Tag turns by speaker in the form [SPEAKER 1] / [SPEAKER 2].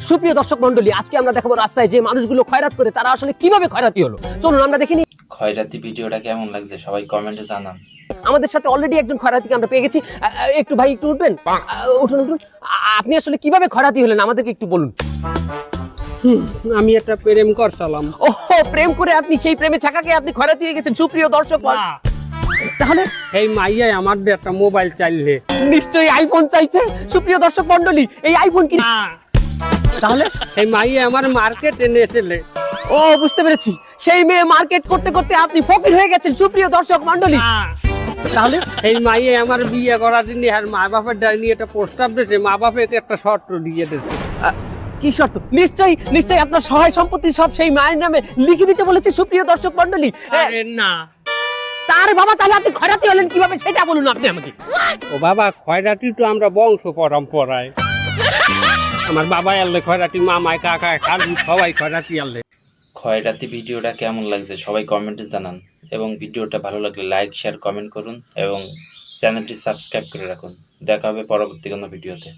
[SPEAKER 1] সুপ্রিয় দর্শক মন্ডলী, আজকে আমরা দেখাবো রাস্তায় যে মানুষগুলো খয়রাত করে তারা আসলে কিভাবে খয়রাতি হলো। চলুন আমরা দেখিনি।
[SPEAKER 2] খয়রাতি ভিডিওটা কেমন লাগছে সবাই কমেন্টে জানান।
[SPEAKER 1] আমাদের সাথে অলরেডি একজন খয়রাতিকে আমরা পেয়ে গেছি। একটু ভাই একটু উঠবেন। উঠুন উঠুন। আপনি আসলে কিভাবে খয়রাতি হলেন আমাদেরকে একটু বলুন।
[SPEAKER 3] আমি একটা প্রেম করছিলাম।
[SPEAKER 1] ওহো, প্রেম করে আপনি সেই প্রেমে ছাকাকে আপনি খয়রাতি হয়ে গেছেন। সুপ্রিয় দর্শক, তাহলে
[SPEAKER 3] এই মাইয়াই আমার দিয়ে একটা মোবাইল চাইলে।
[SPEAKER 1] নিশ্চয়ই আইফোন চাইছে। সুপ্রিয় দর্শক মন্ডলী, এই আইফোন কি তাহলে?
[SPEAKER 3] এই মাইয়া আমার মার্কেটে এনেছিলে।
[SPEAKER 1] ও, বুঝতে পেরেছি। সেই মেয়ে মার্কেট করতে করতে আপনি ফকির হয়ে গেছেন। সুপ্রিয় দর্শক মন্ডলী, তাহলে
[SPEAKER 3] এই মাইয়া আমার বিয়ে করার জন্য আর মা বাপের ডাইনি একটা প্রস্তাব দিয়েছে, মা বাপেকে একটা শর্ত দিয়ে দিয়েছে।
[SPEAKER 1] কি শর্ত? নিশ্চয়ই নিশ্চয়ই আপনার সহায় সম্পত্তি সব সেই মায়ের নামে লিখে দিতে বলেছে। সুপ্রিয় দর্শক মন্ডলী,
[SPEAKER 3] আরে না,
[SPEAKER 1] তার বাবা, তাহলে আপনি খয়রাতি হলেন কিভাবে সেটা বলুন আপনি আমাকে।
[SPEAKER 3] ও বাবা, খয়রাতি তো আমরা বংশ পরম্পরায়। আমার বাবা আনলে খয়রাতি, মামায় কাকা খালু সবাই খয়রাতি আনলে।
[SPEAKER 2] খয়রাতি ভিডিওটা কেমন লাগছে সবাই কমেন্টে জানান এবং ভিডিওটা ভালো লাগলে লাইক শেয়ার কমেন্ট করুন এবং চ্যানেলটি সাবস্ক্রাইব করে রাখুন। দেখা হবে পরবর্তী কোনো ভিডিওতে।